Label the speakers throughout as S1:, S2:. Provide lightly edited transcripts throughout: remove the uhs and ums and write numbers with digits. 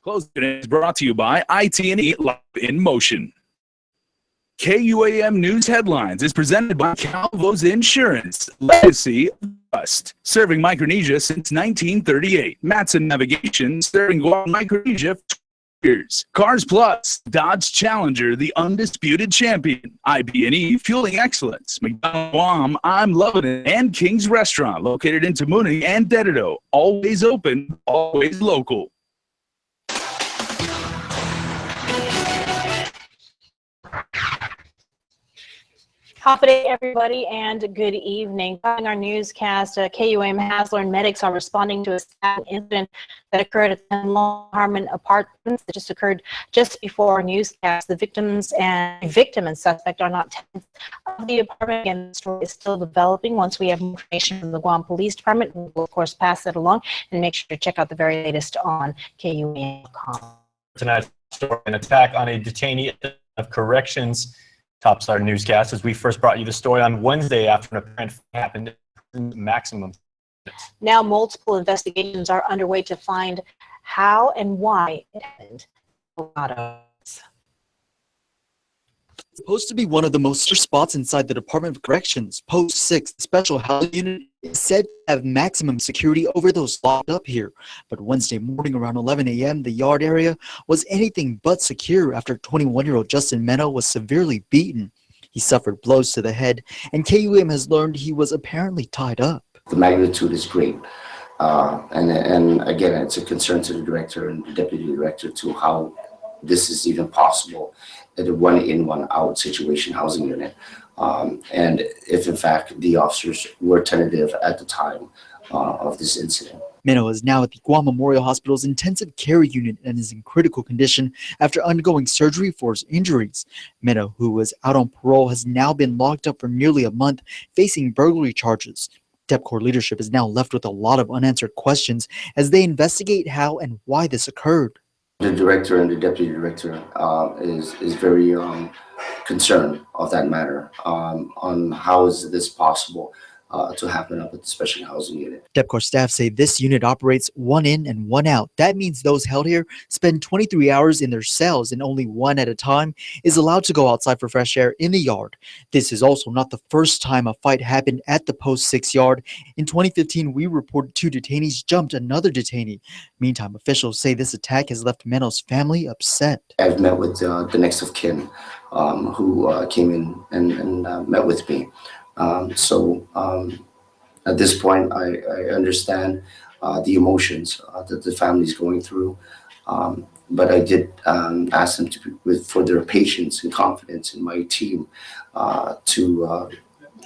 S1: Closing is brought to you by IT&E Live in Motion. KUAM News Headlines is presented by Calvo's Insurance, Legacy of Trust, serving Micronesia since 1938. Matson Navigation, serving Guam, Micronesia for 20 years. Cars Plus, Dodge Challenger, the undisputed champion. IB&E, fueling excellence. McDonald's Guam, I'm loving it. And King's Restaurant, located in Tamuning and Dededo. Always open, always local.
S2: Happy day, everybody, and good evening. Following our newscast, KUAM has learned medics are responding to a stabbing incident that occurred at 10 Long Harmon Apartments that just occurred just before our newscast. The victim and suspect are not tenants of the apartment. Again, the story is still developing. Once we have more information from the Guam Police Department, we will, of course, pass that along and make sure to check out the very latest on KUAM.com.
S3: Tonight's story, an attack on a detainee of corrections. Tops our newscast as we first brought you the story on Wednesday after an apparent fight happened in maximum.
S2: Now multiple investigations are underway to find how and why it happened.
S4: It's supposed to be one of the most secure spots inside the Department of Corrections. Post 6, the special housing unit, is said to have maximum security over those locked up here. But Wednesday morning around 11 a.m., the yard area was anything but secure after 21-year-old Justin Meno was severely beaten. He suffered blows to the head, and KUAM has learned he was apparently tied up.
S5: The magnitude is great. And again, it's a concern to the director and the deputy director to how this is even possible at a one-in, one-out situation housing unit. And if in fact the officers were tentative at the time of this incident.
S4: Meno is now at the Guam Memorial Hospital's intensive care unit and is in critical condition after undergoing surgery for his injuries. Meno, who was out on parole, has now been locked up for nearly a month, facing burglary charges. DepCorps leadership is now left with a lot of unanswered questions as they investigate how and why this occurred.
S5: The director and the deputy director is very concerned of that matter, on how is this possible to happen up at the special housing unit.
S4: DepCorps staff say this unit operates one in and one out. That means those held here spend 23 hours in their cells and only one at a time is allowed to go outside for fresh air in the yard. This is also not the first time a fight happened at the Post 6 yard. In 2015, we reported 2 detainees jumped another detainee. Meantime, officials say this attack has left Meno's family upset.
S5: I've met with the next of kin who came in and met with me. At this point, I understand the emotions that the family is going through, but I did ask them for their patience and confidence in my team to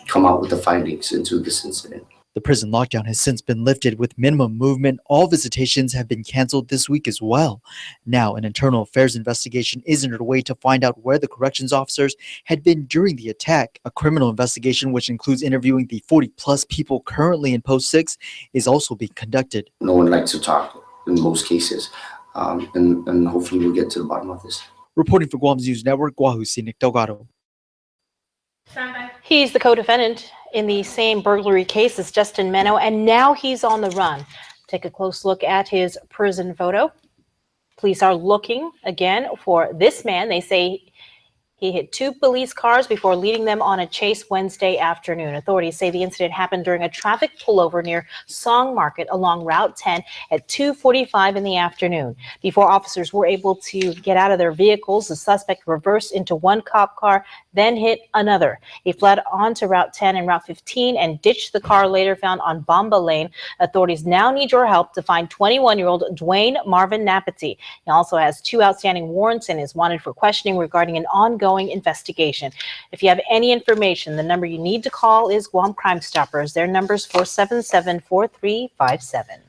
S5: come out with the findings into this incident.
S4: The prison lockdown has since been lifted with minimum movement. All visitations have been canceled this week as well. Now, an internal affairs investigation is underway to find out where the corrections officers had been during the attack. A criminal investigation, which includes interviewing the 40-plus people currently in Post 6, is also being conducted.
S5: No one likes to talk in most cases, and hopefully we'll get to the bottom of this.
S4: Reporting for Guam's News Network, Guahu Sinik Delgado.
S2: He's the co-defendant in the same burglary case as Justin Meno, and now he's on the run. Take a close look at his prison photo. Police are looking again for this man. They say he hit 2 police cars before leading them on a chase Wednesday afternoon. Authorities say the incident happened during a traffic pullover near Song Market along Route 10 at 2:45 in the afternoon. Before officers were able to get out of their vehicles, the suspect reversed into one cop car, then hit another. He fled onto Route 10 and Route 15 and ditched the car later found on Bomba Lane. Authorities now need your help to find 21-year-old Dwayne Marvin Napati. He also has 2 outstanding warrants and is wanted for questioning regarding an ongoing investigation. If you have any information, the number you need to call is Guam Crime Stoppers. Their number is 477-4357.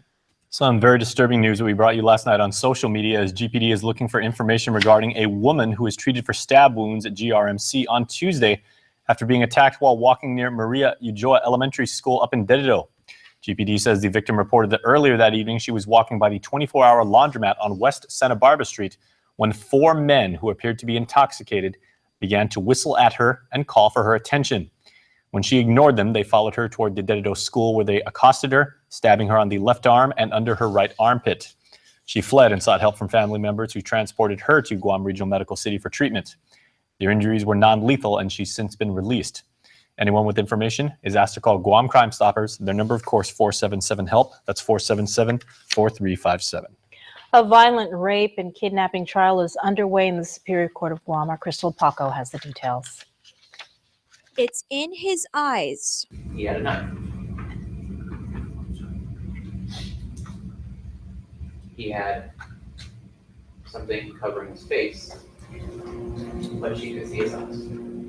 S3: Some very disturbing news that we brought you last night on social media as GPD is looking for information regarding a woman who was treated for stab wounds at GRMC on Tuesday after being attacked while walking near Maria Ulloa Elementary School up in Dededo. GPD says the victim reported that earlier that evening she was walking by the 24-hour laundromat on West Santa Barbara Street when 4 men who appeared to be intoxicated began to whistle at her and call for her attention. When she ignored them, they followed her toward the Dededo school where they accosted her, stabbing her on the left arm and under her right armpit. She fled and sought help from family members who transported her to Guam Regional Medical City for treatment. Their injuries were non-lethal and she's since been released. Anyone with information is asked to call Guam Crime Stoppers. Their number, of course, 477-HELP. That's 477-4357.
S2: A violent rape and kidnapping trial is underway in the Superior Court of Guam. Our Crystal Paco has the details.
S6: It's in his eyes.
S7: He had a knife. He had something covering his face, but she could see his eyes.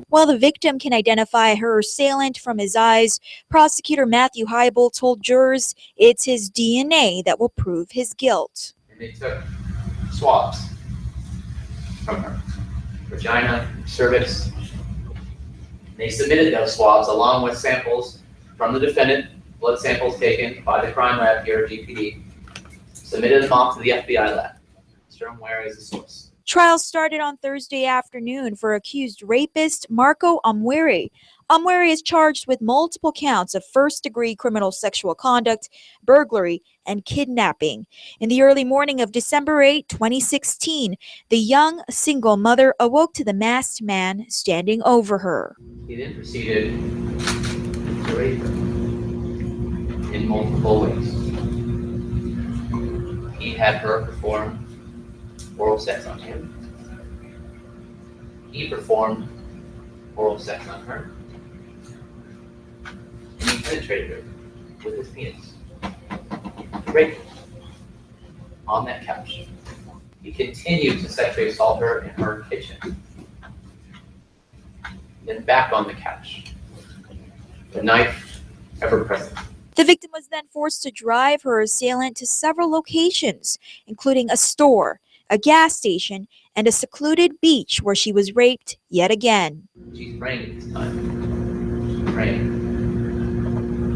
S6: While the victim can identify her assailant from his eyes, prosecutor Matthew Heibel told jurors it's his DNA that will prove his guilt.
S7: And they took swabs from her vagina, cervix. They submitted those swabs along with samples from the defendant, blood samples taken by the crime lab here at GPD, submitted them off to the FBI lab. Where is the source?
S6: Trial started on Thursday afternoon for accused rapist Marco Amwiri. Amwiri is charged with multiple counts of first-degree criminal sexual conduct, burglary, and kidnapping. In the early morning of December 8, 2016, the young single mother awoke to the masked man standing over her.
S7: He then proceeded to rape her in multiple ways. He had her perform oral sex on him. He performed oral sex on her. And he penetrated her with his penis. He raped her on that couch. He continued to sexually assault her in her kitchen. Then back on the couch. The knife ever present.
S6: The victim was then forced to drive her assailant to several locations, including a store, a gas station, and a secluded beach where she was raped yet again.
S7: She's praying this time. She's praying.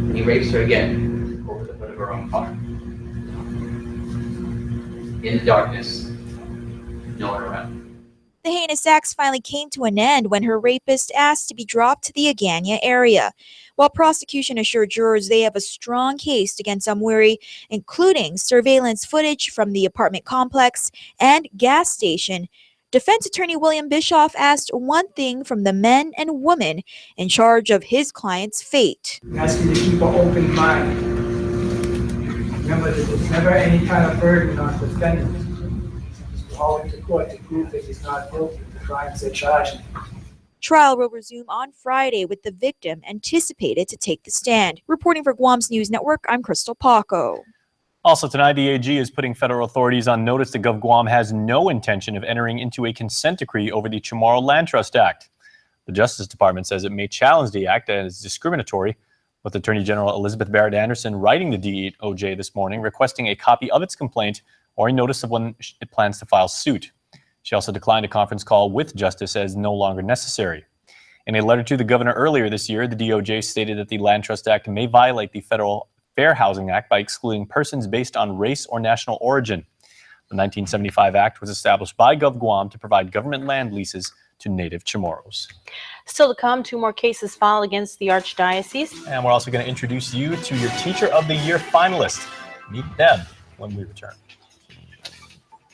S7: And he rapes her again over the hood of her own car. In the darkness, no one around.
S6: The heinous acts finally came to an end when her rapist asked to be dropped to the Agana area. While prosecution assured jurors they have a strong case against Amwiri, including surveillance footage from the apartment complex and gas station, defense attorney William Bischoff asked one thing from the men and women in charge of his client's fate.
S8: I ask you to keep an open mind. Remember that there's never any kind of burden on the defendant. All into court to prove that he's not guilty of the crimes they're charging.
S6: Trial will resume on Friday with the victim anticipated to take the stand. Reporting for Guam's News Network, I'm Crystal Paco.
S3: Also tonight, the AG is putting federal authorities on notice that GovGuam has no intention of entering into a consent decree over the Chamorro Land Trust Act. The Justice Department says it may challenge the act as discriminatory, with Attorney General Elizabeth Barrett Anderson writing the DOJ this morning requesting a copy of its complaint or a notice of when it plans to file suit. She also declined a conference call with Justice as no longer necessary. In a letter to the governor earlier this year, the DOJ stated that the Land Trust Act may violate the Federal Fair Housing Act by excluding persons based on race or national origin. The 1975 Act was established by GovGuam to provide government land leases to native Chamorros.
S2: Still to come, 2 more cases filed against the Archdiocese.
S3: And we're also going to introduce you to your Teacher of the Year finalist. Meet them when we return.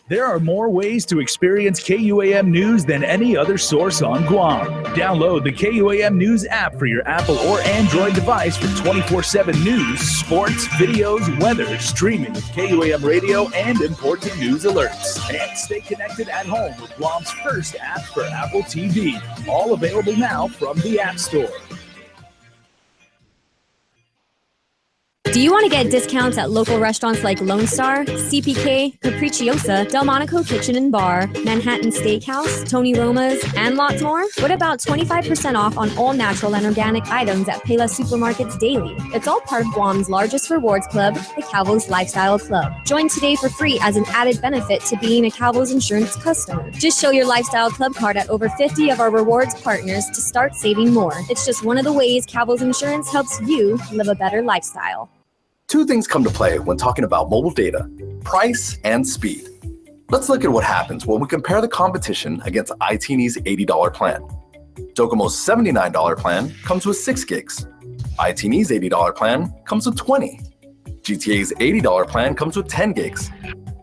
S1: There are more ways to experience KUAM News than any other source on Guam. Download the KUAM News app for your Apple or Android device for 24/7 news, sports, videos, weather, streaming with KUAM radio, and important news alerts. And stay connected at home with Guam's first app for Apple TV. All available now from the App Store.
S9: Do you want to get discounts at local restaurants like Lone Star, CPK, Capricciosa, Delmonico Kitchen and Bar, Manhattan Steakhouse, Tony Roma's, and lots more? What about 25% off on all natural and organic items at Payless Supermarkets daily? It's all part of Guam's largest rewards club, the Calvo's Lifestyle Club. Join today for free as an added benefit to being a Calvo's Insurance customer. Just show your Lifestyle Club card at over 50 of our rewards partners to start saving more. It's just one of the ways Calvo's Insurance helps you live a better lifestyle.
S10: Two things come to play when talking about mobile data: price and speed. Let's look at what happens when we compare the competition against iTeeny's $80 plan. Docomo's $79 plan comes with 6 gigs. iTeeny's $80 plan comes with 20. GTA's $80 plan comes with 10 gigs.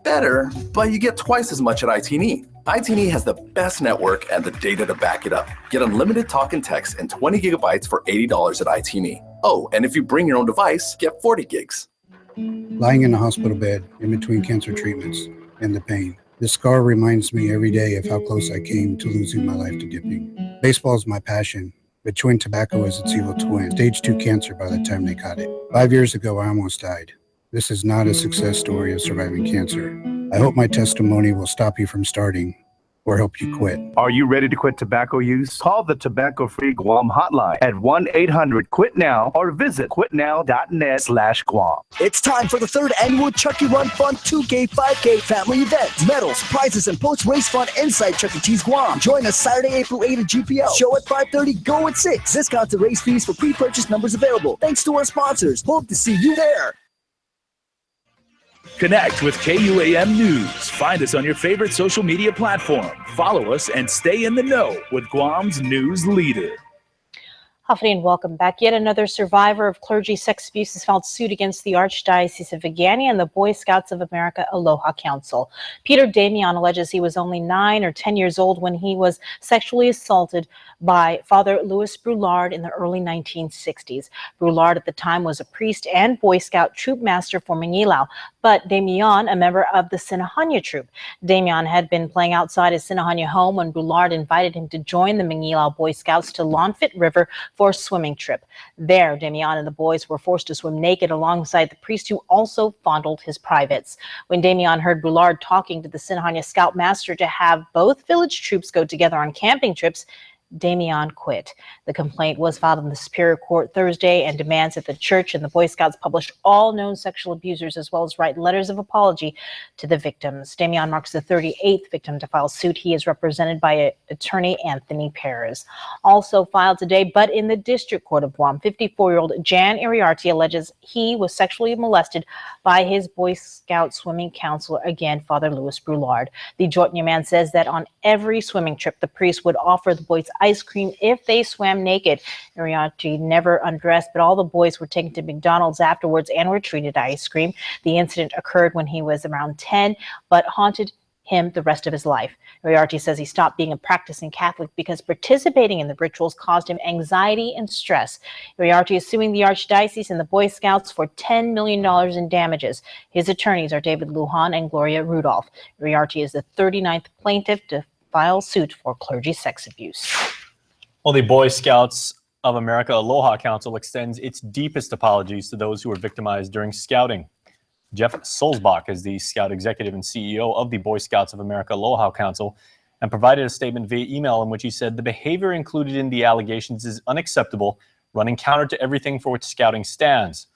S10: better, but you get twice as much at ITNE. ITNE has the best network and the data to back it up. Get unlimited talk and text and 20 gigabytes for $80 at ITNE. Oh, and if you bring your own device, get 40 gigs.
S11: Lying in a hospital bed in between cancer treatments and the pain. This scar reminds me every day of how close I came to losing my life to dipping. Baseball is my passion, but chewing tobacco is its evil twin. Stage 2 cancer by the time they caught it. 5 years ago, I almost died. This is not a success story of surviving cancer. I hope my testimony will stop you from starting or help you quit.
S1: Are you ready to quit tobacco use? Call the Tobacco-Free Guam hotline at 1-800-QUIT-NOW or visit quitnow.net/Guam.
S12: It's time for the 3rd annual Chucky Run Fun 2K 5K family event. Medals, prizes, and post-race fun inside Chuck E. Cheese Guam. Join us Saturday, April 8 at GPL. Show at 5:30, go at 6. Discounted race fees for pre-purchase numbers available. Thanks to our sponsors. Hope to see you there.
S1: Connect with KUAM News. Find us on your favorite social media platform. Follow us and stay in the know with Guam's news leader.
S2: Hafni, and welcome back. Yet another survivor of clergy sex abuse has filed suit against the Archdiocese of Vianney and the Boy Scouts of America Aloha Council. Peter Damian alleges he was only 9 or 10 years old when he was sexually assaulted by Father Louis Brulard in the early 1960s. Brulard at the time was a priest and Boy Scout troop master for Mangilao, but Damian, a member of the Sinahanya troop. Damian had been playing outside his Sinahanya home when Brulard invited him to join the Mangilao Boy Scouts to Lawnfit River for a swimming trip. There, Damian and the boys were forced to swim naked alongside the priest, who also fondled his privates. When Damian heard Brulard talking to the Sinahanya Scout Master to have both village troops go together on camping trips, Damian quit. The complaint was filed in the Superior Court Thursday and demands that the church and the Boy Scouts publish all known sexual abusers as well as write letters of apology to the victims. Damian marks the 38th victim to file suit. He is represented by attorney Anthony Perez. Also filed today, but in the District Court of Guam, 54-year-old Jan Iriarte alleges he was sexually molested by his Boy Scout swimming counselor, again, Father Louis Brulard. The Jointnia man says that on every swimming trip, the priest would offer the boys ice cream if they swam naked. Iriarte never undressed, but all the boys were taken to McDonald's afterwards and were treated to ice cream. The incident occurred when he was around 10, but haunted him the rest of his life. Iriarte says he stopped being a practicing Catholic because participating in the rituals caused him anxiety and stress. Iriarte is suing the Archdiocese and the Boy Scouts for $10 million in damages. His attorneys are David Lujan and Gloria Rudolph. Iriarte is the 39th plaintiff to file suit for clergy sex abuse.
S3: Well, the Boy Scouts of America Aloha Council extends its deepest apologies to those who were victimized during scouting. Jeff Sulzbach is the Scout Executive and CEO of the Boy Scouts of America Aloha Council and provided a statement via email in which he said the behavior included in the allegations is unacceptable, running counter to everything for which scouting stands.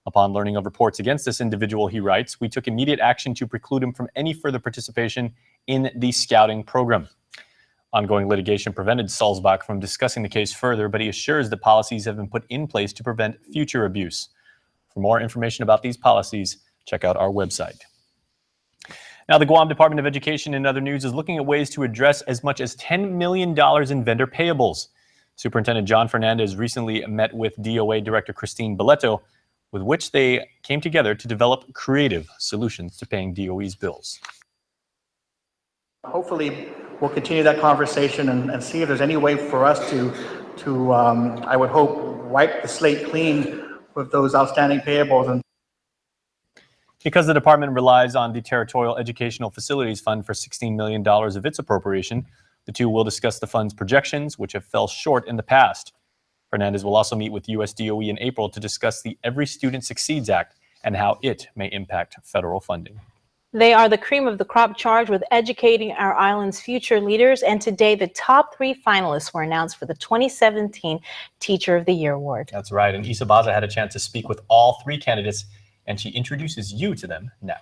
S3: Upon learning of reports against this individual, he writes, we took immediate action to preclude him from any further participation in the scouting program. Ongoing litigation prevented Sulzbach from discussing the case further, but he assures that policies have been put in place to prevent future abuse. For more information about these policies, check out our website. Now, the Guam Department of Education in other news is looking at ways to address as much as $10 million in vendor payables. Superintendent John Fernandez recently met with DOA Director Christine Belletto, with which they came together to develop creative solutions to paying DOE's bills.
S13: Hopefully, we'll continue that conversation and see if there's any way for us to I would hope, wipe the slate clean with those outstanding payables.
S3: Because the department relies on the Territorial Educational Facilities Fund for $16 million of its appropriation, the two will discuss the fund's projections, which have fell short in the past. Fernandez will also meet with US DOE in April to discuss the Every Student Succeeds Act and how it may impact federal funding.
S2: They are the cream of the crop charged with educating our island's future leaders, and today the top 3 finalists were announced for the 2017 Teacher of the Year Award.
S3: That's right, and Isa Baza had a chance to speak with all 3 candidates, and she introduces you to them now.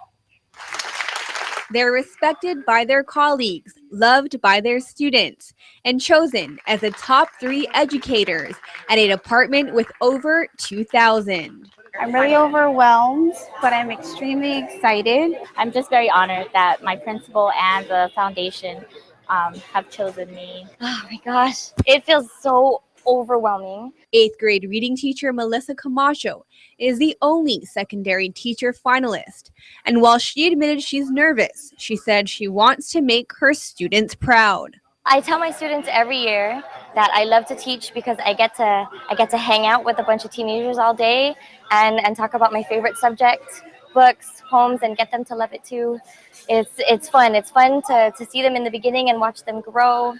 S14: They're respected by their colleagues, loved by their students, and chosen as the top 3 educators at a department with over 2,000.
S15: I'm really overwhelmed, but I'm extremely excited. I'm just very honored that my principal and the foundation have chosen me. Oh my gosh, it feels so overwhelming.
S14: 8th grade reading teacher Melissa Camacho is the only secondary teacher finalist. And while she admitted she's nervous, she said she wants to make her students proud.
S15: I tell my students every year that I love to teach because I get to hang out with a bunch of teenagers all day and talk about my favorite subject, books, poems, and get them to love it too. It's fun. It's fun to see them in the beginning and watch them grow.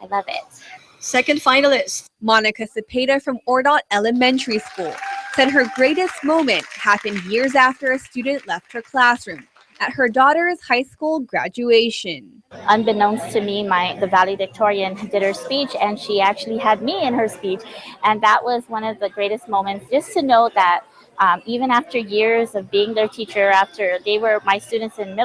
S15: I love it.
S14: Second finalist, Monica Cepeda from Ordot Elementary School, said her greatest moment happened years after a student left her classroom at her daughter's high school graduation.
S15: Unbeknownst to me, the valedictorian did her speech, and she actually had me in her speech. And that was one of the greatest moments, just to know that even after years of being their teacher, after they were my students in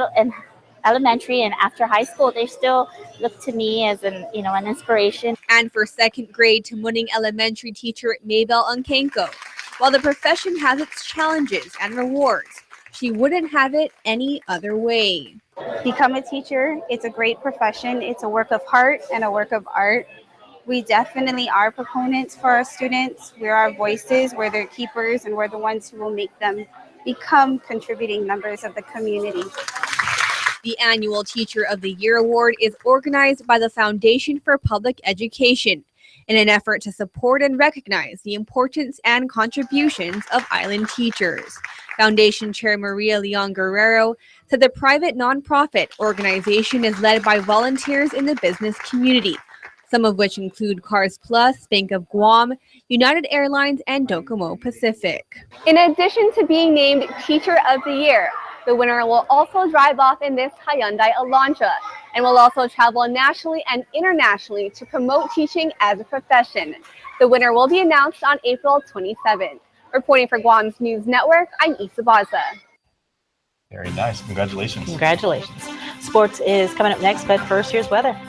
S15: elementary and after high school, they still look to me as an inspiration.
S14: And for 2nd grade Tamuning Elementary teacher Maybell Unkenko, while the profession has its challenges and rewards, she wouldn't have it any other way.
S16: Become a teacher. It's a great profession. It's a work of heart and a work of art. We definitely are proponents for our students. We're our voices, we're their keepers, and we're the ones who will make them become contributing members of the community.
S14: The annual Teacher of the Year Award is organized by the Foundation for Public Education in an effort to support and recognize the importance and contributions of island teachers. Foundation Chair Maria Leon Guerrero said the private nonprofit organization is led by volunteers in the business community, some of which include Cars Plus, Bank of Guam, United Airlines, and Docomo Pacific.
S17: In addition to being named Teacher of the Year, the winner will also drive off in this Hyundai Elantra and will also travel nationally and internationally to promote teaching as a profession. The winner will be announced on April 27th. Reporting for Guam's News Network, I'm Isa Baza.
S3: Very nice. Congratulations.
S2: Congratulations. Sports is coming up next, but first, here's weather.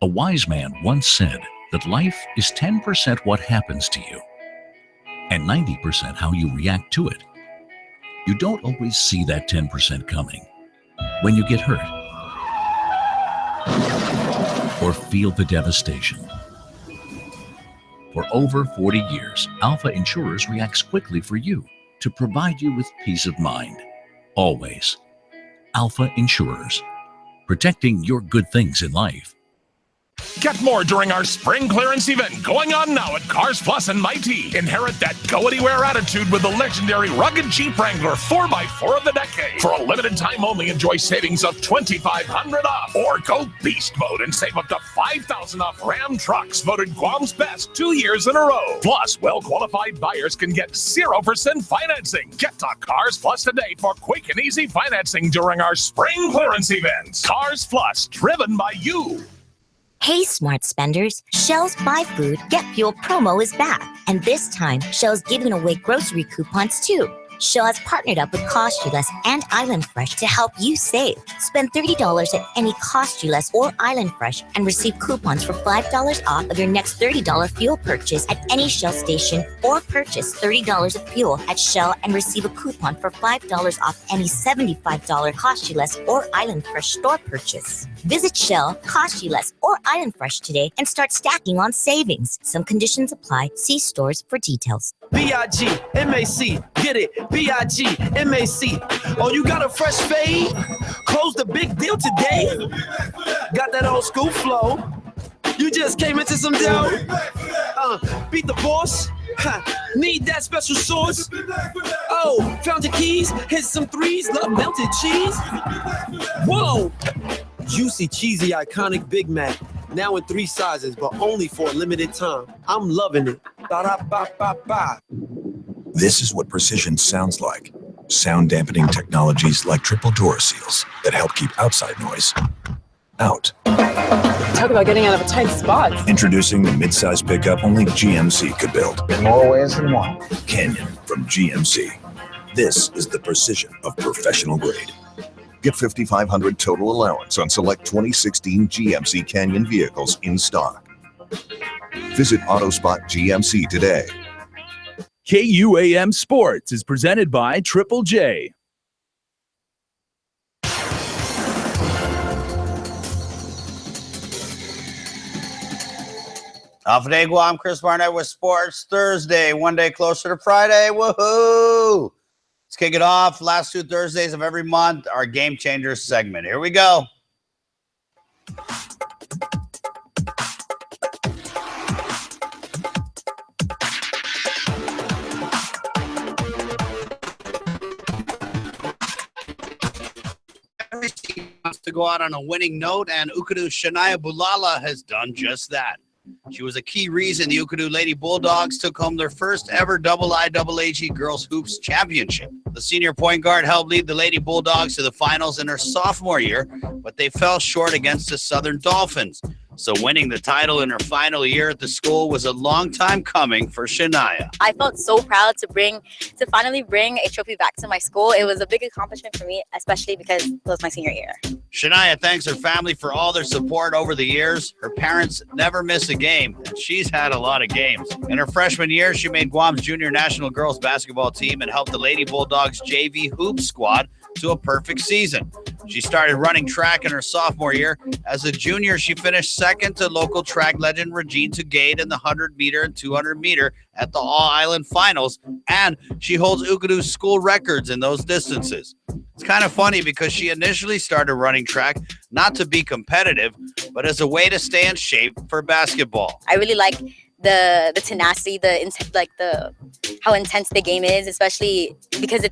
S18: A wise man once said that life is 10% what happens to you and 90% how you react to it. You don't always see that 10% coming when you get hurt or feel the devastation. For over 40 years, Alpha Insurers reacts quickly for you to provide you with peace of mind. Always. Alpha Insurers, protecting your good things in life.
S19: Get more during our spring clearance event going on now at Cars Plus and Mighty. Inherit that go-anywhere attitude with the legendary rugged Jeep Wrangler 4x4 of the decade. For a limited time only, enjoy savings of $2,500 off. Or go beast mode and save up to $5,000 off Ram trucks, voted Guam's best 2 years in a row. Plus, well-qualified buyers can get 0% financing. Get to Cars Plus today for quick and easy financing during our spring clearance event. Cars Plus, driven by you.
S20: Hey, smart spenders. Shell's Buy Food, Get Fuel promo is back. And this time, Shell's giving away grocery coupons too. Shell has partnered up with Cost You Less and Island Fresh to help you save. Spend $30 at any Cost You Less or Island Fresh and receive coupons for $5 off of your next $30 fuel purchase at any Shell station, or purchase $30 of fuel at Shell and receive a coupon for $5 off any $75 Cost You Less or Island Fresh store purchase. Visit Shell, Cost You Less, or Island Fresh today and start stacking on savings. Some conditions apply. See stores for details.
S21: B-I-G-M-A-C, get it, B-I-G-M-A-C. Oh, you got a fresh fade? Close the big deal today. Got that old school flow. You just came into some dough. Beat the boss. Need that special sauce. Oh, found your keys. Hit some threes. Love melted cheese. Whoa. Juicy, cheesy, iconic Big Mac. Now in 3 sizes, but only for a limited time. I'm loving it. Ba-da-ba-ba-ba.
S5: This is what precision sounds like. Sound dampening technologies like triple door seals that help keep outside noise out.
S22: Talk about getting out of a tight spot.
S5: Introducing the midsize pickup only GMC could build.
S23: In more ways than one.
S5: Canyon from GMC. This is the precision of professional grade. Get $5,500 total allowance on select 2016 GMC Canyon vehicles in stock. Visit AutoSpot GMC today.
S1: KUAM Sports is presented by Triple J.
S24: Alpha Day Guam, Chris Barnett with Sports Thursday, one day closer to Friday. Woohoo! Let's kick it off. Last 2 Thursdays of every month, our Game Changers segment. Here we go. Every team wants to go out on a winning note, and Ukudu's Shania Bulala has done just that. She was a key reason the Ukudu Lady Bulldogs took home their first ever IIAG Girls Hoops Championship. The senior point guard helped lead the Lady Bulldogs to the finals in her sophomore year, but they fell short against the Southern Dolphins. So winning the title in her final year at the school was a long time coming for Shania.
S25: I felt so proud to finally bring a trophy back to my school. It was a big accomplishment for me, especially because it was my senior year.
S24: Shania thanks her family for all their support over the years. Her parents never miss a game, and she's had a lot of games. In her freshman year, she made Guam's junior national girls basketball team and helped the Lady Bulldogs JV hoop squad to a perfect season. She started running track in her sophomore year. As a junior, she finished second to local track legend Regine Tugade in the 100-meter and 200-meter at the All-Island Finals, and she holds Ukudu's school records in those distances. It's kind of funny because she initially started running track not to be competitive, but as a way to stay in shape for basketball.
S25: I really like the tenacity, how intense the game is, especially because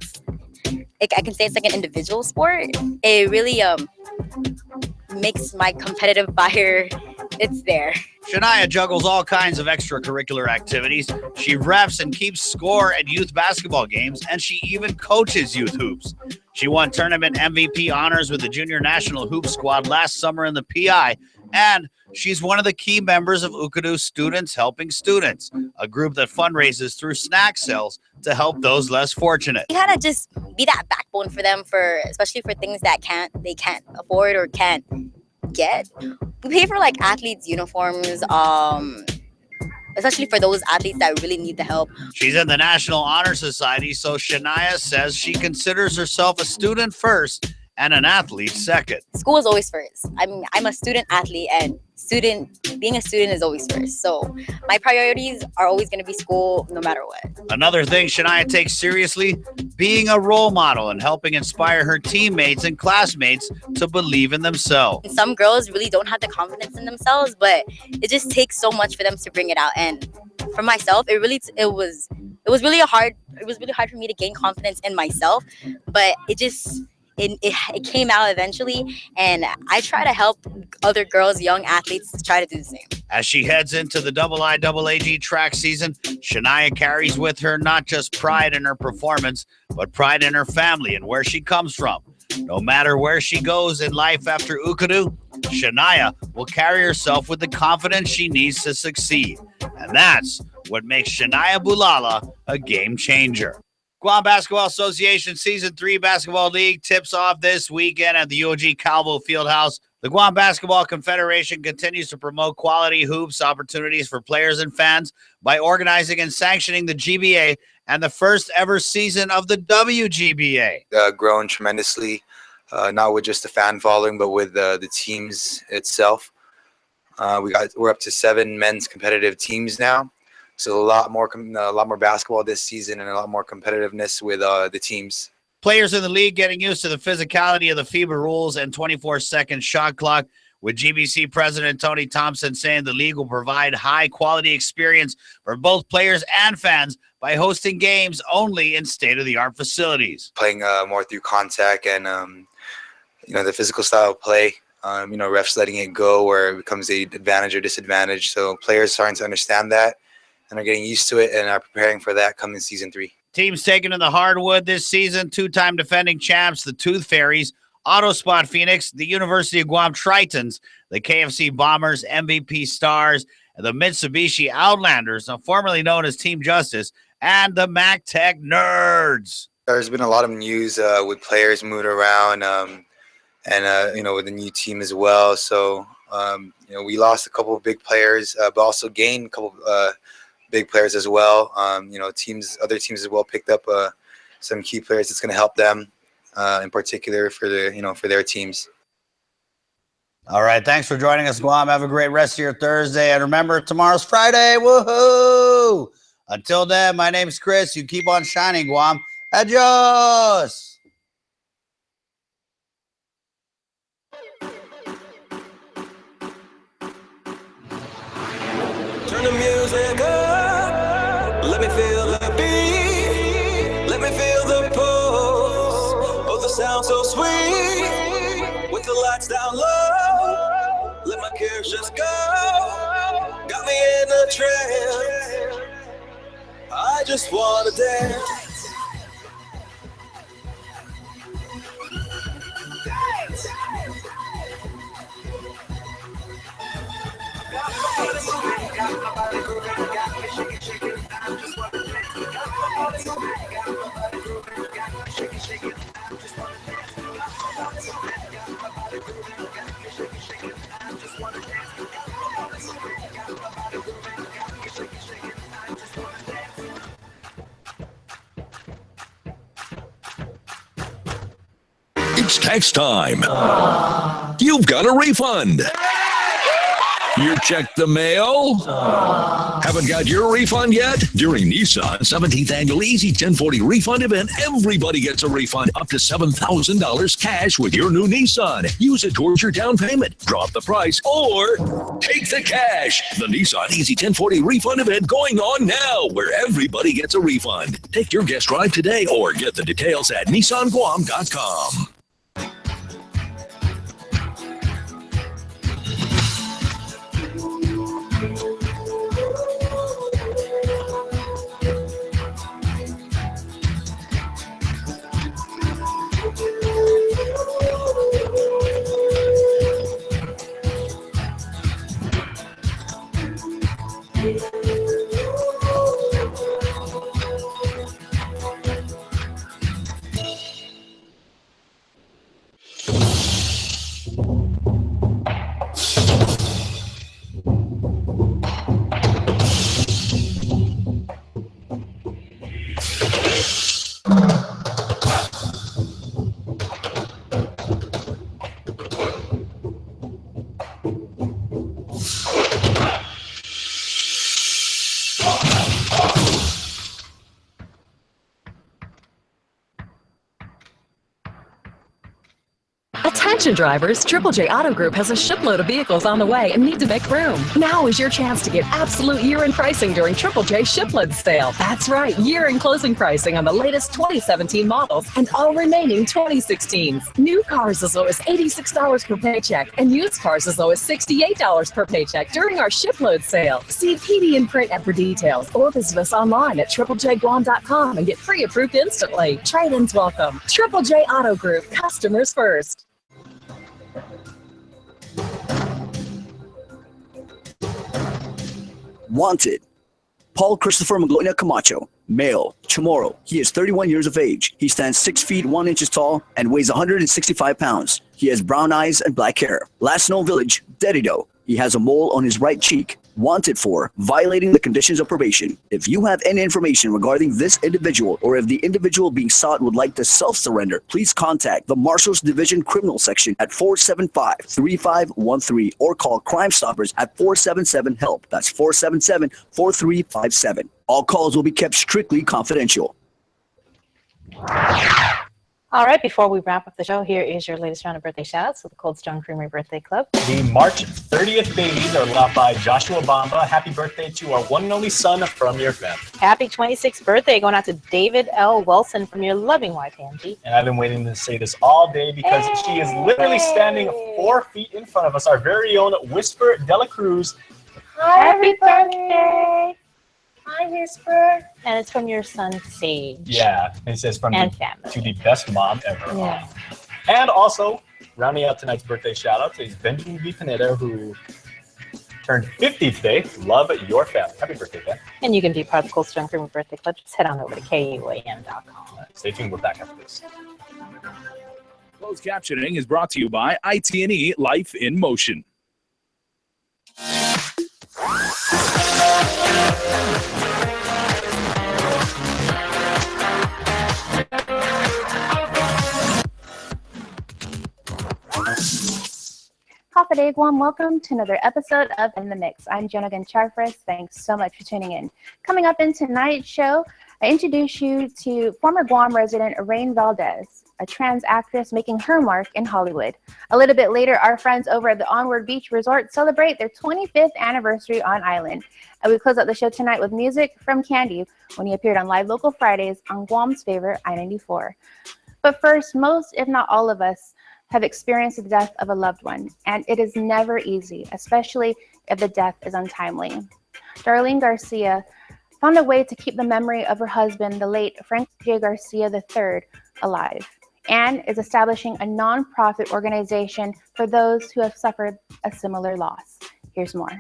S25: I can say it's like an individual sport. It really makes my competitive fire, it's there.
S24: Shania juggles all kinds of extracurricular activities. She refs and keeps score at youth basketball games, and she even coaches youth hoops. She won tournament MVP honors with the junior national hoop squad last summer in the PI, and she's one of the key members of Ukudu Students Helping Students, a group that fundraises through snack sales to help those less fortunate.
S25: You gotta just be that backbone for them, especially for things that they can't afford or can't get. We pay for like athletes' uniforms, especially for those athletes that really need the help.
S24: She's in the National Honor Society, so Shania says she considers herself a student first and an athlete second.
S25: School is always first. I'm a student athlete, and being a student is always first. So my priorities are always going to be school no matter what.
S24: Another thing Shania takes seriously, being a role model and helping inspire her teammates and classmates to believe in themselves.
S25: And some girls really don't have the confidence in themselves, but it just takes so much for them to bring it out. And for myself, it was really hard for me to gain confidence in myself, but it came out eventually, and I try to help other girls, young athletes, try to do the same.
S24: As she heads into the IIAG track season, Shania carries with her not just pride in her performance, but pride in her family and where she comes from. No matter where she goes in life after Ukudu, Shania will carry herself with the confidence she needs to succeed. And that's what makes Shania Bulala a game changer. Guam Basketball Association Season 3 Basketball League tips off this weekend at the UOG Calvo Fieldhouse. The Guam Basketball Confederation continues to promote quality hoops opportunities for players and fans by organizing and sanctioning the GBA and the first ever season of the WGBA.
S26: Grown tremendously, not with just the fan following, but with the teams itself. We're up to 7 men's competitive teams now. So a lot more basketball this season and a lot more competitiveness with the teams.
S24: Players in the league getting used to the physicality of the FIBA rules and 24-second shot clock, with GBC President Tony Thompson saying the league will provide high-quality experience for both players and fans by hosting games only in state-of-the-art facilities.
S26: Playing more through contact and, the physical style of play. Refs letting it go where it becomes an advantage or disadvantage. So players starting to understand that and are getting used to it and are preparing for that coming season 3.
S24: Teams taking to the hardwood this season, 2-time defending champs, the Tooth Fairies, Autospot Phoenix, the University of Guam Tritons, the KFC Bombers, MVP Stars, the Mitsubishi Outlanders, formerly known as Team Justice, and the MacTech Nerds.
S26: There's been a lot of news with players moving around and with the new team as well. So, we lost a couple of big players, but also gained a couple of big players as well. Other teams as well picked up some key players that's going to help them in particular for their teams.
S24: All right, thanks for joining us, Guam. Have a great rest of your Thursday. And remember, tomorrow's Friday. Woohoo! Until then, my name's Chris. You keep on shining, Guam. Adios!
S21: Turn the music up, let me feel the beat, let me feel the pulse, oh the sound so sweet, with the lights down low, let my cares just go, got me in a trance, I just wanna dance.
S4: It's tax time. You've got a refund. You checked the mail? Haven't got your refund yet? During Nissan's 17th Annual Easy 1040 Refund Event, everybody gets a refund up to $7,000 cash with your new Nissan. Use it towards your down payment, drop the price, or take the cash. The Nissan Easy 1040 Refund Event going on now, where everybody gets a refund. Take your guest drive today or get the details at nissanguam.com.
S6: Attention drivers, Triple J Auto Group has a shipload of vehicles on the way and need to make room. Now is your chance to get absolute year-end pricing during Triple J Shipload Sale. That's right, year-end closing pricing on the latest 2017 models and all remaining 2016s. New cars as low as $86 per paycheck and used cars as low as $68 per paycheck during our Shipload Sale. See PD in print for details or visit us online at triplejguam.com and get pre-approved instantly. Trade-ins welcome. Triple J Auto Group, customers first.
S12: Wanted. Paul Christopher Magloina Camacho, male, Chamorro. He is 31 years of age. He stands 6 feet 1 inches tall and weighs 165 pounds. He has brown eyes and black hair. Last known village, Dedido. He has a mole on his right cheek. Wanted for violating the conditions of probation. If you have any information regarding this individual or if the individual being sought would like to self-surrender, please contact the Marshals Division Criminal Section at 475-3513 or call Crime Stoppers at 477-HELP. That's 477-4357. All calls will be kept strictly confidential.
S2: All right, before we wrap up the show, here is your latest round of birthday shout-outs to the Cold Stone Creamery Birthday Club.
S3: The March 30th babies are loved by Joshua Bamba. Happy birthday to our one and only son from your family.
S2: Happy 26th birthday going out to David L. Wilson from your loving wife, Angie.
S3: And I've been waiting to say this all day because she is literally standing 4 feet in front of us, our very own Whisper Dela Cruz.
S2: Happy birthday! Hi, Whisper. And it's from your son, Sage.
S3: Yeah, and it says from
S2: And
S3: the,
S2: family.
S3: to the best mom ever.
S2: Yeah.
S3: And also, rounding out tonight's birthday shout-out is Benjamin V. Pineda, who turned 50 today. Love your family. Happy birthday, Ben.
S2: And you can be part of the Cold Stone Creamery Birthday Club. Just head on over to KUAM.com.
S3: Stay tuned. We're back after this.
S1: Closed captioning is brought to you by IT&E Life in Motion.
S7: Day Guam, welcome to another episode of In the Mix. I'm Jonagan Charfres. Thanks so much for tuning in. Coming up in tonight's show, I introduce you to former Guam resident Rain Valdez, a trans actress making her mark in Hollywood. A little bit later, our friends over at the Onward Beach Resort celebrate their 25th anniversary on island. And we close out the show tonight with music from Candy when he appeared on Live Local Fridays on Guam's favorite I-94. But first, most, if not all of us, have experienced the death of a loved one, and it is never easy, especially if the death is untimely. Darlene Garcia found a way to keep the memory of her husband, the late Frank J. Garcia III, alive, and is establishing a nonprofit organization for those who have suffered a similar loss. Here's more.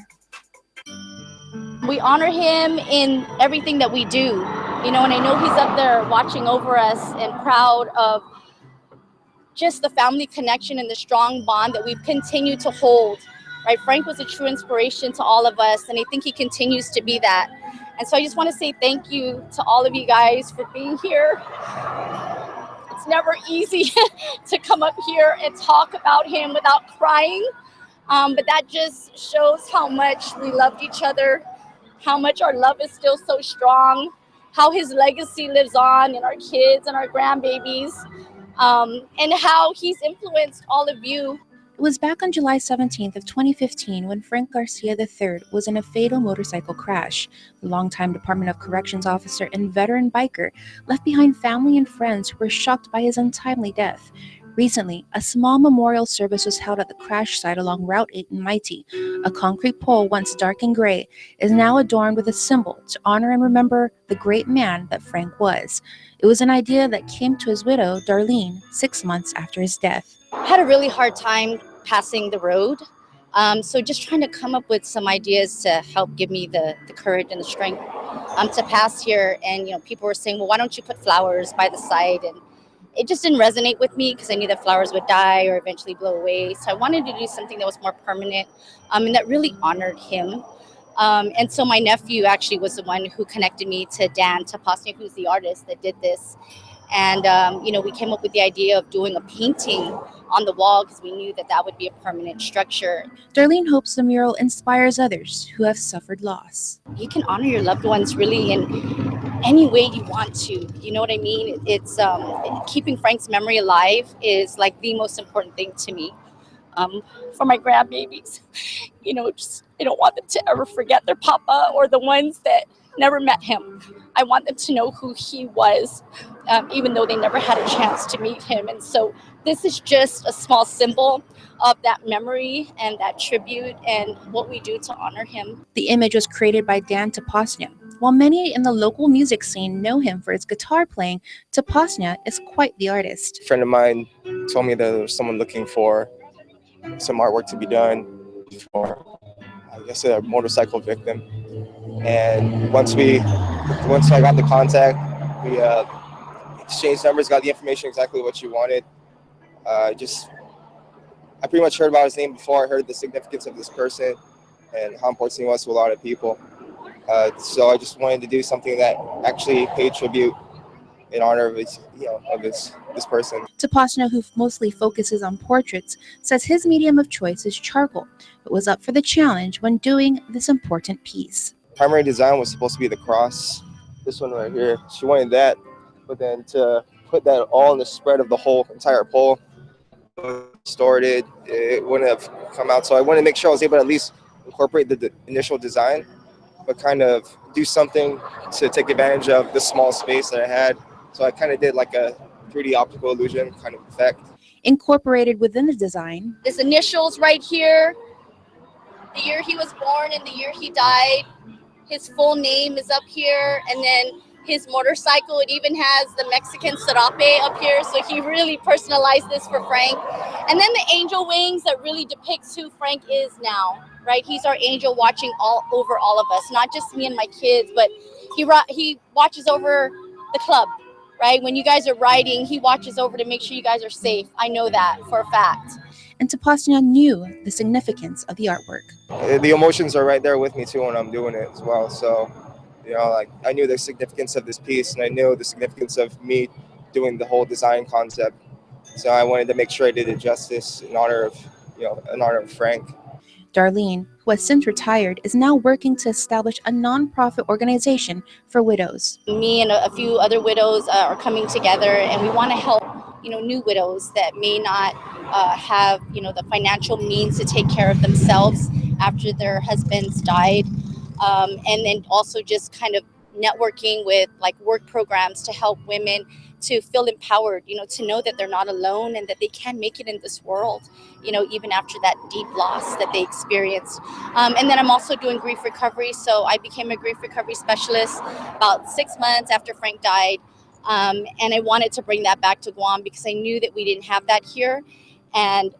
S8: We honor him in everything that we do, you know, and I know he's up there watching over us and proud of just the family connection and the strong bond that we've continued to hold, right? Frank was a true inspiration to all of us, and I think he continues to be that. And so I just want to say thank you to all of you guys for being here. It's never easy to come up here and talk about him without crying, but that just shows how much we loved each other, how much our love is still so strong, how his legacy lives on in our kids and our grandbabies. And how he's influenced all of you.
S9: It was back on July 17th of 2015 when Frank Garcia III was in a fatal motorcycle crash. The longtime Department of Corrections officer and veteran biker left behind family and friends who were shocked by his untimely death. Recently, a small memorial service was held at the crash site along Route 8 in Mighty. A concrete pole, once dark and gray, is now adorned with a symbol to honor and remember the great man that Frank was. It was an idea that came to his widow, Darlene, 6 months after his death.
S8: I had a really hard time passing the road. So just trying to come up with some ideas to help give me the courage and the strength to pass here. And, you know, people were saying, well, why don't you put flowers by the side? And it just didn't resonate with me because I knew that flowers would die or eventually blow away. So I wanted to do something that was more permanent and that really honored him. And so my nephew actually was the one who connected me to Dan Tapasnia, who's the artist that did this. And, you know, we came up with the idea of doing a painting on the wall because we knew that that would be a permanent structure.
S9: Darlene hopes the mural inspires others who have suffered loss.
S8: You can honor your loved ones really in any way you want to. You know what I mean? It's keeping Frank's memory alive is like the most important thing to me. For my grandbabies, you know, just I don't want them to ever forget their papa or the ones that never met him. I want them to know who he was, even though they never had a chance to meet him. And so this is just a small symbol of that memory and that tribute and what we do to honor him.
S9: The image was created by Dan Tapasnia. While many in the local music scene know him for his guitar playing, Tapasnia is quite the artist.
S10: A friend of mine told me that there was someone looking for some artwork to be done for, I guess, a motorcycle victim. And once I got the contact, we exchanged numbers, got the information exactly what you wanted. I pretty much heard about his name before I heard the significance of this person and how important he was to a lot of people. So I just wanted to do something that actually paid tribute in honor of his, this person.
S9: Tapasnia, who mostly focuses on portraits, says his medium of choice is charcoal, but was up for the challenge when doing this important piece.
S10: Primary design was supposed to be the cross. This one right here, she wanted that, but then to put that all in the spread of the whole entire pole, stored it, it wouldn't have come out. So I wanted to make sure I was able to at least incorporate the initial design, but kind of do something to take advantage of the small space that I had. So I kind of did like a 3D optical illusion kind of effect.
S9: Incorporated within the design,
S8: His initials right here, the year he was born and the year he died. His full name is up here, and then his motorcycle, it even has the Mexican serape up here, so he really personalized this for Frank. And then the angel wings that really depicts who Frank is now, right? He's our angel watching all over all of us, not just me and my kids, but he watches over the club, right? When you guys are riding, he watches over to make sure you guys are safe. I know that for a fact.
S9: and Tapasnia knew the significance of the artwork.
S10: The emotions are right there with me too when I'm doing it as well. So, you know, like I knew the significance of this piece, and I knew the significance of me doing the whole design concept. So I wanted to make sure I did it justice in honor of, in honor of Frank.
S9: Darlene, who has since retired, is now working to establish a nonprofit organization for widows.
S8: Me and a few other widows are coming together, and we want to help, new widows that may not have, the financial means to take care of themselves after their husbands died. And then also just kind of networking with like work programs to help women to feel empowered, to know that they're not alone and that they can make it in this world, even after that deep loss that they experienced. And then I'm also doing grief recovery. So I became a grief recovery specialist about 6 months after Frank died. And I wanted to bring that back to Guam because I knew that we didn't have that here. And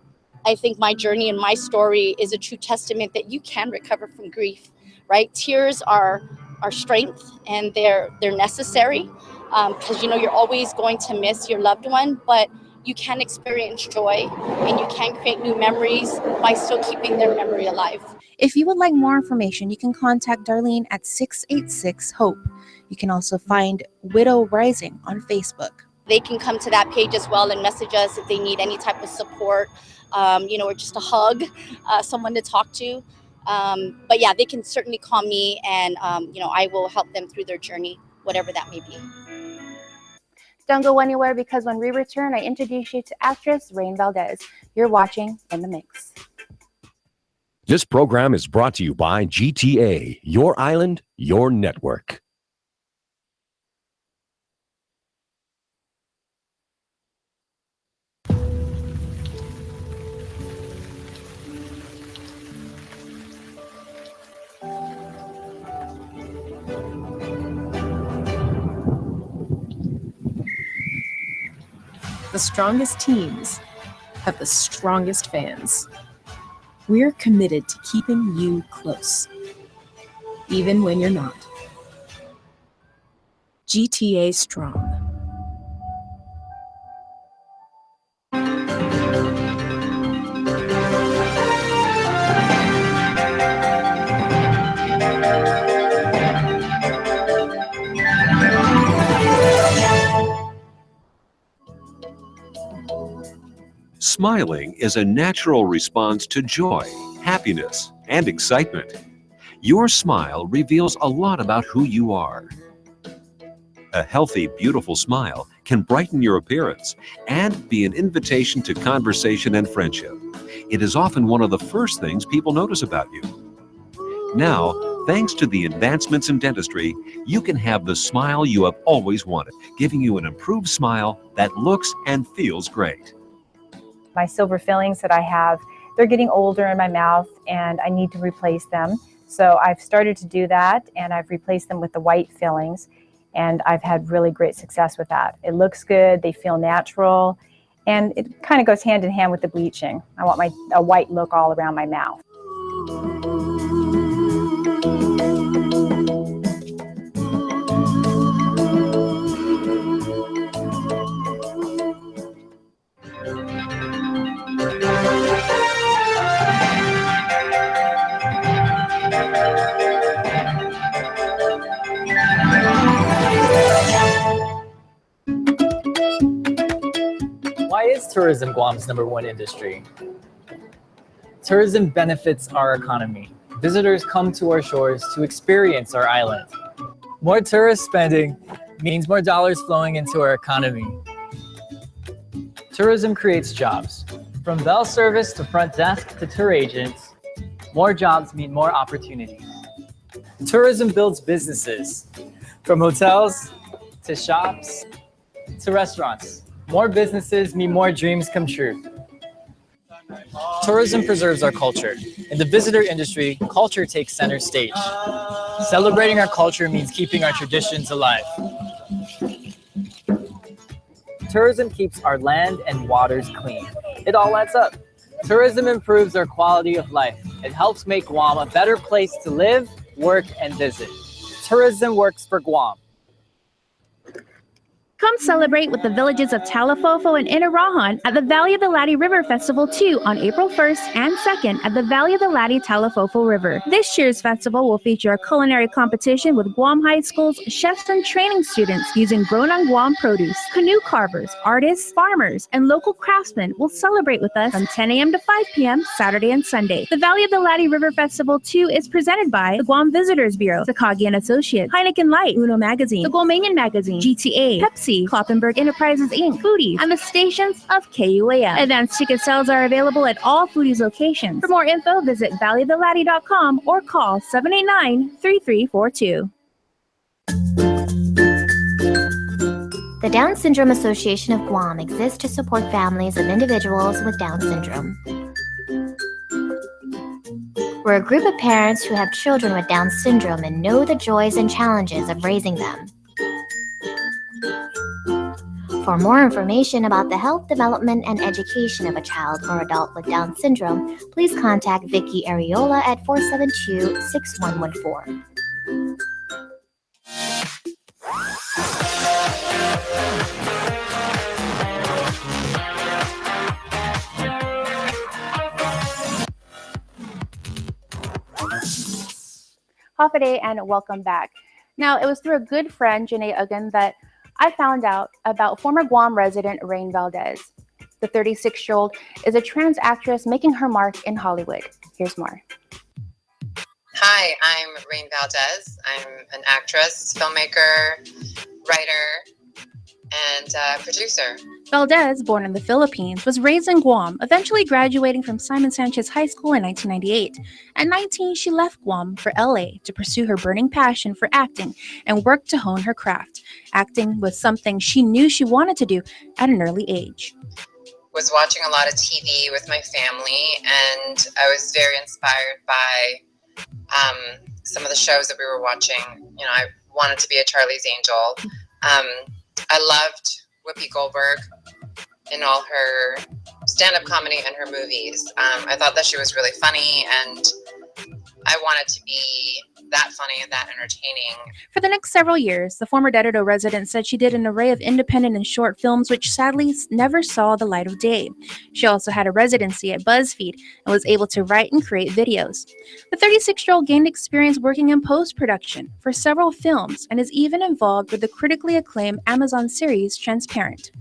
S8: I think my journey and my story is a true testament that you can recover from grief, right? Tears are strength, and they're necessary because you're always going to miss your loved one, but you can experience joy and you can create new memories by still keeping their memory alive.
S9: If you would like more information, you can contact Darlene at 686-HOPE. You can also find Widow Rising on Facebook.
S8: They can come to that page as well and message us if they need any type of support, or just a hug, someone to talk to. But yeah, they can certainly call me, and I will help them through their journey, whatever that may be.
S7: Don't go anywhere, because when we return, I introduce you to actress Rain Valdez. You're watching In the Mix.
S11: This program is brought to you by GTA, your island, your network.
S22: The strongest teams have the strongest fans. We're committed to keeping you close, even when you're not. GTA Strong.
S11: Smiling is a natural response to joy, happiness, and excitement. Your smile reveals a lot about who you are. A healthy, beautiful smile can brighten your appearance and be an invitation to conversation and friendship. It is often one of the first things people notice about you. Now, thanks to the advancements in dentistry, you can have the smile you have always wanted, giving you an improved smile that looks and feels great.
S13: My silver fillings that I have, they're getting older in my mouth and I need to replace them. So I've started to do that, and I've replaced them with the white fillings, and I've had really great success with that. It looks good, they feel natural, and it kind of goes hand in hand with the bleaching. I want a white look all around my mouth.
S14: Why is tourism Guam's #1 industry? Tourism benefits our economy. Visitors come to our shores to experience our island. More tourist spending means more dollars flowing into our economy. Tourism creates jobs. From bell service to front desk to tour agents, more jobs mean more opportunities. Tourism builds businesses. From hotels to shops to restaurants, more businesses mean more dreams come true. Tourism preserves our culture. In the visitor industry, culture takes center stage. Celebrating our culture means keeping our traditions alive. Tourism keeps our land and waters clean. It all adds up. Tourism improves our quality of life. It helps make Guam a better place to live, work, and visit. Tourism works for Guam.
S7: Come celebrate with the villages of Talafofo and Inarajan at the Valley of the Lati River Festival 2 on April 1st and 2nd at the Valley of the Lati Talafofo River. This year's festival will feature a culinary competition with Guam High School's chefs and training students using grown on Guam produce. Canoe carvers, artists, farmers, and local craftsmen will celebrate with us from 10 a.m. to 5 p.m. Saturday and Sunday. The Valley of the Lati River Festival 2 is presented by the Guam Visitors Bureau, Takagi and Associates, Heineken Light, Uno Magazine, the Guamanian Magazine, GTA, Pepsi, Kloppenberg Enterprises Inc., Foodies, and the stations of KUAM. Advanced ticket sales are available at all Foodies locations. For more info, visit valleyofthelati.com or call 789-3342.
S15: The Down Syndrome Association of Guam exists to support families of individuals with Down syndrome. We're a group of parents who have children with Down syndrome and know the joys and challenges of raising them. For more information about the health, development, and education of a child or adult with Down syndrome, please contact Vicky Areola at 472-6114.
S7: Hafa Day and welcome back. Now, it was through a good friend, Janae Uggan, that I found out about former Guam resident Rain Valdez. The 36-year-old is a trans actress making her mark in Hollywood. Here's more.
S16: Hi, I'm Rain Valdez. I'm an actress, filmmaker, writer, and producer.
S9: Valdez, born in the Philippines, was raised in Guam, eventually graduating from Simon Sanchez High School in 1998. At 19, she left Guam for LA to pursue her burning passion for acting and work to hone her craft. Acting was something she knew she wanted to do at an early age.
S16: Was watching a lot of TV with my family, and I was very inspired by some of the shows that we were watching. You know, I wanted to be a Charlie's Angel. I loved Whoopi Goldberg in all her stand-up comedy and her movies. I thought that she was really funny, and I wanted to be that funny and that entertaining.
S9: For the next several years, the former Dededo resident said she did an array of independent and short films which sadly never saw the light of day. She also had a residency at BuzzFeed and was able to write and create videos. The 36-year-old gained experience working in post-production for several films and is even involved with the critically acclaimed Amazon series Transparent.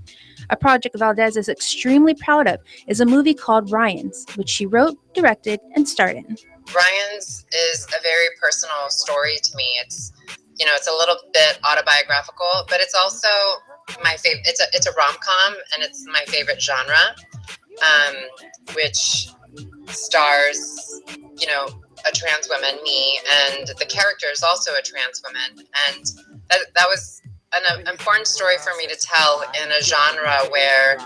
S9: A project Valdez is extremely proud of is a movie called Ryan's, which she wrote, directed, and starred in.
S16: Ryan's is a very personal story to me. It's, you know, it's a little bit autobiographical, but it's also my favorite. It's a rom-com, and it's my favorite genre, which stars, you know, a trans woman, me, and the character is also a trans woman, and that was an important story for me to tell in a genre where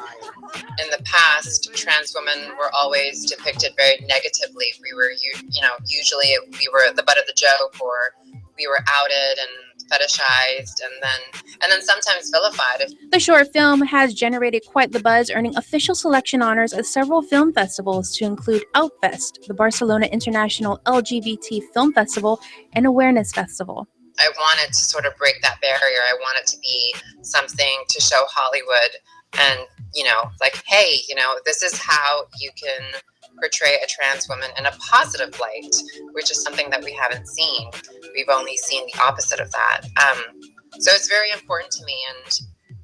S16: in the past trans women were always depicted very negatively. We were, you know, usually we were the butt of the joke, or we were outed and fetishized, and then sometimes vilified.
S9: The short film has generated quite the buzz, earning official selection honors at several film festivals to include Outfest, the Barcelona International LGBT Film Festival, and Awareness Festival.
S16: I wanted to sort of break that barrier. I wanted to be something to show Hollywood and, you know, like, hey, you know, this is how you can portray a trans woman in a positive light, which is something that we haven't seen. We've only seen the opposite of that. So it's very important to me,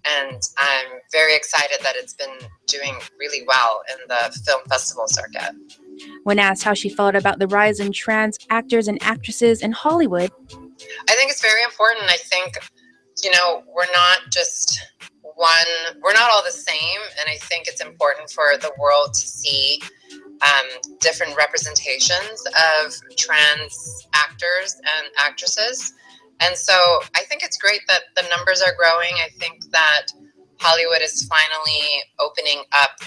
S16: and I'm very excited that it's been doing really well in the film festival circuit.
S9: When asked how she felt about the rise in trans actors and actresses in Hollywood,
S16: I think it's very important. I think, you know, we're we're not all the same, and I think it's important for the world to see different representations of trans actors and actresses. And so I think it's great that the numbers are growing. I think that Hollywood is finally opening up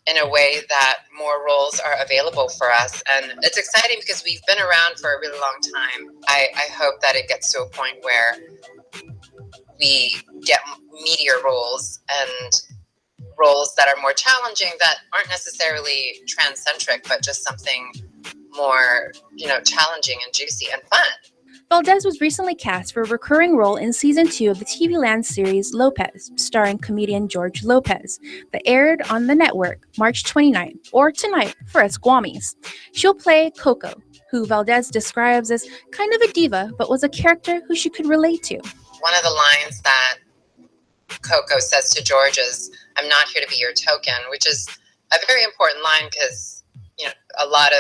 S16: in a way that more roles are available for us. And it's exciting because we've been around for a really long time. I hope that it gets to a point where we get meatier roles and roles that are more challenging, that aren't necessarily trans-centric, but just something more, challenging and juicy and fun.
S9: Valdez was recently cast for a recurring role in Season 2 of the TV Land series Lopez, starring comedian George Lopez, that aired on the network March 29th, or tonight for us Guamies. She'll play Coco, who Valdez describes as kind of a diva, but was a character who she could relate to.
S16: One of the lines that Coco says to George is, "I'm not here to be your token," which is a very important line because, a lot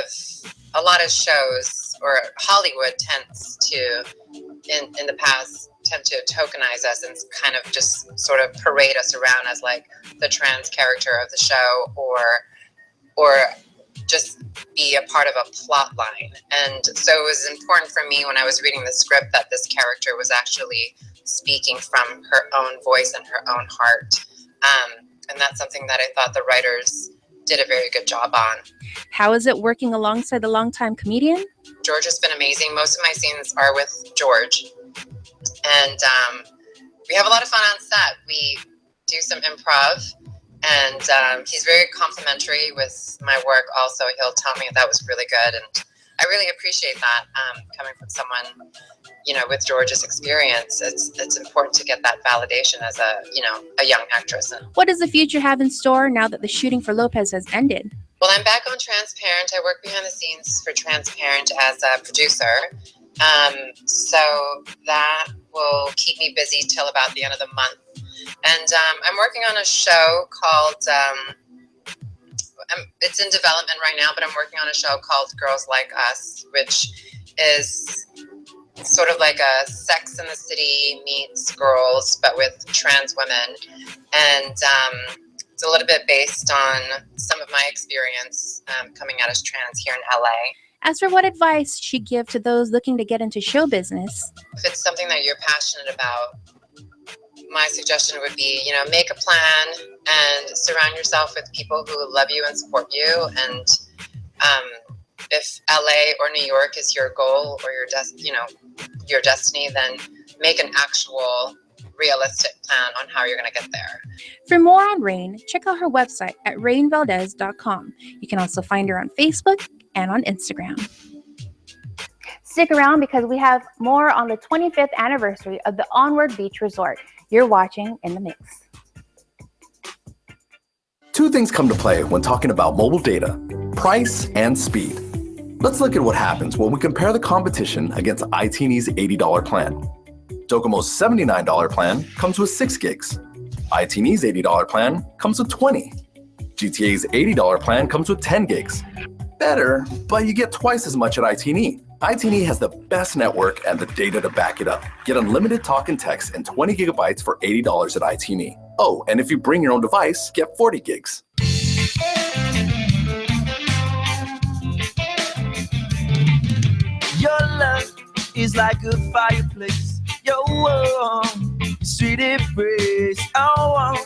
S16: of shows, or Hollywood tends to, in the past, tend to tokenize us and kind of just sort of parade us around as like the trans character of the show, or just be a part of a plot line. And so it was important for me when I was reading the script that this character was actually speaking from her own voice and her own heart. And that's something that I thought the writers did a very good job on.
S9: How is it working alongside the longtime comedian?
S16: George has been amazing. Most of my scenes are with George. And we have a lot of fun on set. We do some improv, and he's very complimentary with my work also. He'll tell me that was really good, and I really appreciate that coming from someone, with George's experience. It's important to get that validation as a young actress. And
S9: What does the future have in store now that the shooting for Lopez has ended?
S16: well, I'm back on Transparent. I work behind the scenes for Transparent as a producer. So that will keep me busy till about the end of the month. And I'm working on a show called, it's in development right now, but I'm working on a show called Girls Like Us, which is sort of like a Sex and the City meets Girls, but with trans women. And it's a little bit based on some of my experience coming out as trans here in LA.
S9: As for what advice she'd give to those looking to get into show business?
S16: If it's something that you're passionate about, my suggestion would be, make a plan and surround yourself with people who love you and support you. And if LA or New York is your goal or your destiny, then make an actual realistic plan on how you're going to get there.
S9: For more on Rain, check out her website at rainvaldez.com. You can also find her on Facebook and on Instagram.
S7: Stick around because we have more on the 25th anniversary of the Onward Beach Resort. You're watching In the Mix.
S5: Two things come to play when talking about mobile data: price and speed. Let's look at what happens when we compare the competition against iTeeny's $80 plan. Docomo's $79 plan comes with 6 gigs. iTeeny's $80 plan comes with 20. GTA's $80 plan comes with 10 gigs. Better, but you get twice as much at iTeeny. iTeeny has the best network and the data to back it up. Get unlimited talk and text and 20 gigabytes for $80 at iTeeny. Oh, and if you bring your own device, get 40 gigs.
S21: Your love is like a fireplace. Your warm, sweet embrace. I want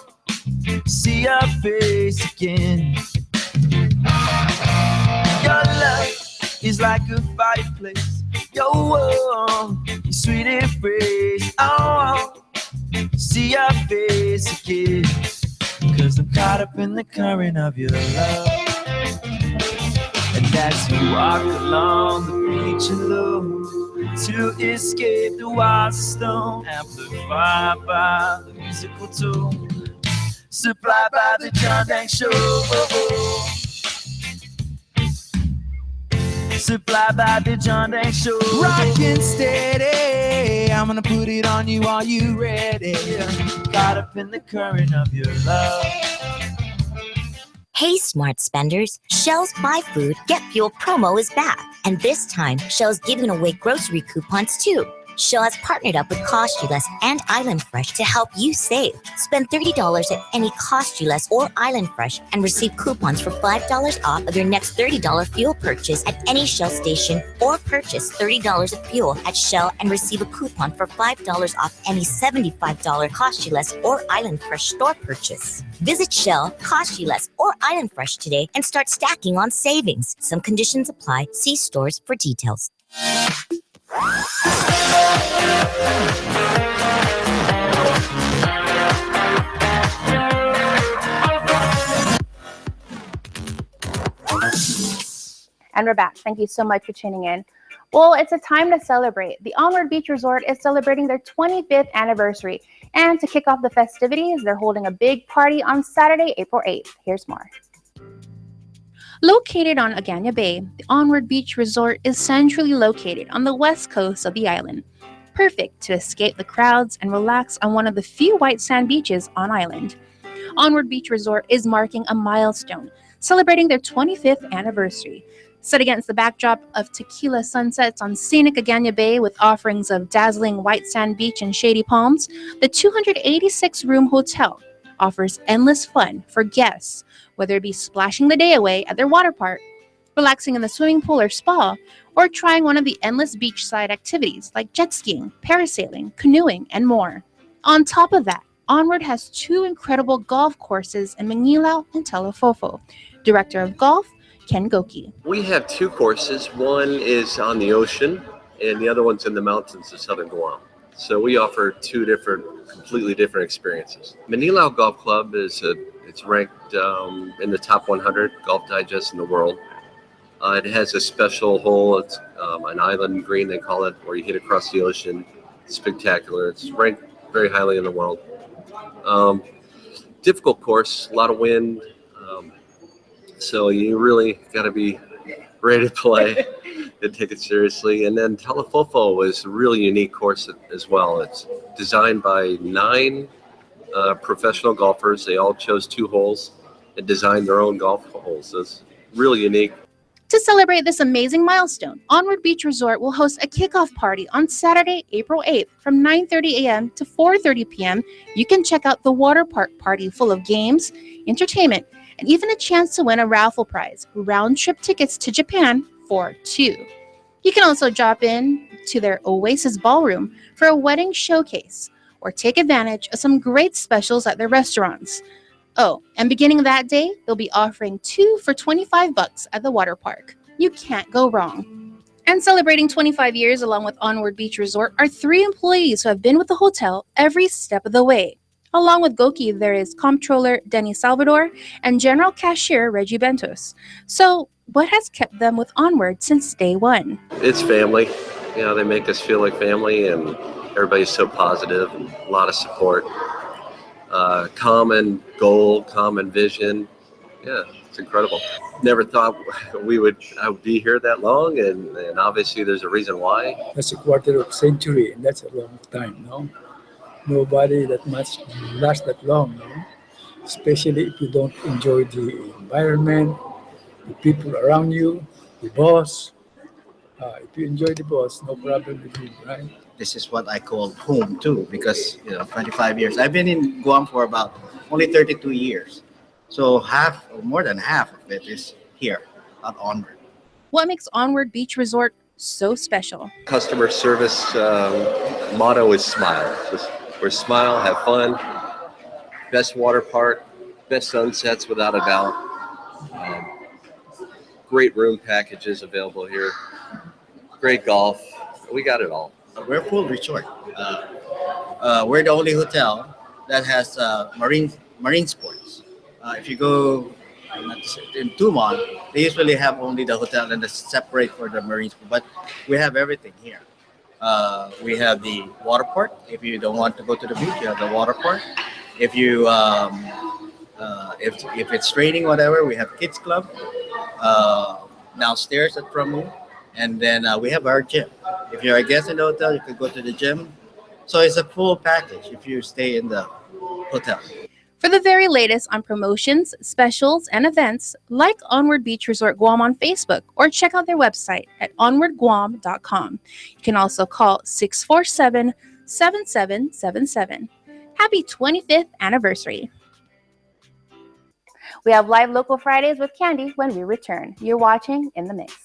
S21: to see your face again. Your love is like a fireplace. Your warm, sweet embrace. I want to see your face again. 'Cause I'm caught up in the current of your love. And as you walk along the beach alone to escape the wild stone, amplified by the musical tone, supplied by the John Dang Show. Supplied by the John Dang Show. Rockin' steady, I'm gonna put it on you. Are you ready? Caught up in the current of your love.
S17: Hey, smart spenders. Shell's Buy Food, Get Fuel promo is back. And this time, Shell's giving away grocery coupons too. Shell has partnered up with Cost You Less and Island Fresh to help you save. Spend $30 at any Cost You Less or Island Fresh and receive coupons for $5 off of your next $30 fuel purchase at any Shell station, or purchase $30 of fuel at Shell and receive a coupon for $5 off any $75 Cost You Less or Island Fresh store purchase. Visit Shell, Cost You Less, or Island Fresh today and start stacking on savings. Some conditions apply. See stores for details.
S7: And we're back. Thank you so much for tuning in. Well, it's a time to celebrate. The Onward Beach Resort is celebrating their 25th anniversary. And to kick off the festivities, they're holding a big party on Saturday, April 8th. Here's more.
S9: Located on Agana Bay, the Onward Beach Resort is centrally located on the west coast of the island, perfect to escape the crowds and relax on one of the few white sand beaches on island. Onward Beach Resort is marking a milestone, celebrating their 25th anniversary. Set against the backdrop of tequila sunsets on scenic Agana Bay with offerings of dazzling white sand beach and shady palms, the 286-room hotel offers endless fun for guests, whether it be splashing the day away at their water park, relaxing in the swimming pool or spa, or trying one of the endless beachside activities like jet skiing, parasailing, canoeing, and more. On top of that, Onward has two incredible golf courses in Manilao and Talofofo. Director of Golf, Ken Goki.
S18: We have two courses. One is on the ocean, and the other one's in the mountains of southern Guam. So we offer two completely different experiences. Manilao Golf Club it's ranked in the top 100 Golf Digest in the world. It has a special hole. It's an island green, they call it, where you hit across the ocean. It's spectacular. It's ranked very highly in the world. Difficult course, a lot of wind. So you really got to be ready to play and take it seriously. And then Talofofo was a really unique course as well. It's designed by 9 professional golfers. They all chose 2 holes and designed their own golf holes. So it's really unique.
S9: To celebrate this amazing milestone, Onward Beach Resort will host a kickoff party on Saturday, April 8th from 9:30 a.m. to 4:30 p.m. You can check out the water park party full of games, entertainment, and even a chance to win a raffle prize, round-trip tickets to Japan for 2. You can also drop in to their Oasis Ballroom for a wedding showcase or take advantage of some great specials at their restaurants. Oh, and beginning that day, they'll be offering 2 for $25 at the water park. You can't go wrong. And celebrating 25 years along with Onward Beach Resort are 3 employees who have been with the hotel every step of the way. Along with Goki, there is Comptroller Denny Salvador and General Cashier Reggie Bentos. So, what has kept them with Onward since day one?
S18: It's family. You know, they make us feel like family, and everybody's so positive, and a lot of support. Common goal, common vision. Yeah, it's incredible. Never thought I would be here that long, and obviously there's a reason why.
S19: That's a quarter of a century, and that's a long time, no? Nobody that much lasts that long, no? Especially if you don't enjoy the environment, the people around you, the boss. If you enjoy the boss, no problem with you, right?
S20: This is what I call home too, because 25 years. I've been in Guam for about only 32 years. So half or more than half of it is here at Onward.
S9: What makes Onward Beach Resort so special?
S18: Customer service motto is smile. We're smile, have fun, best water park, best sunsets without a doubt. Great room packages available here. Great golf. We got it all.
S20: We're a full resort. We're the only hotel that has marine sports. If you go in Tumon, they usually have only the hotel and it's separate for the marine sport, but we have everything here. We have the water park. If you don't want to go to the beach, you have the water park. If you if it's raining, whatever, we have kids club downstairs at Pramu, and then we have our gym. If you're a guest in the hotel, you could go to the gym. So it's a full package if you stay in the hotel.
S9: For the very latest on promotions, specials, and events, like Onward Beach Resort Guam on Facebook or check out their website at onwardguam.com. You can also call 647-7777. Happy 25th anniversary.
S7: We have live local Fridays with Candy when we return. You're watching In the Mix.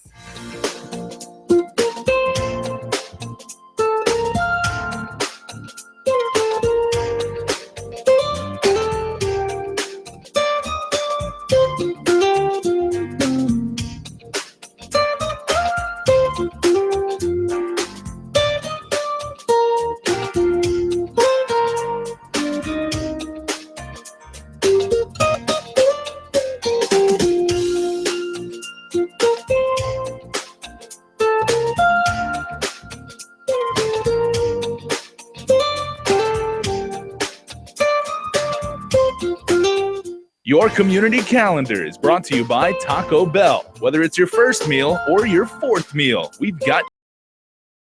S1: Your community calendar is brought to you by Taco Bell. Whether it's your first meal or your fourth meal, we've got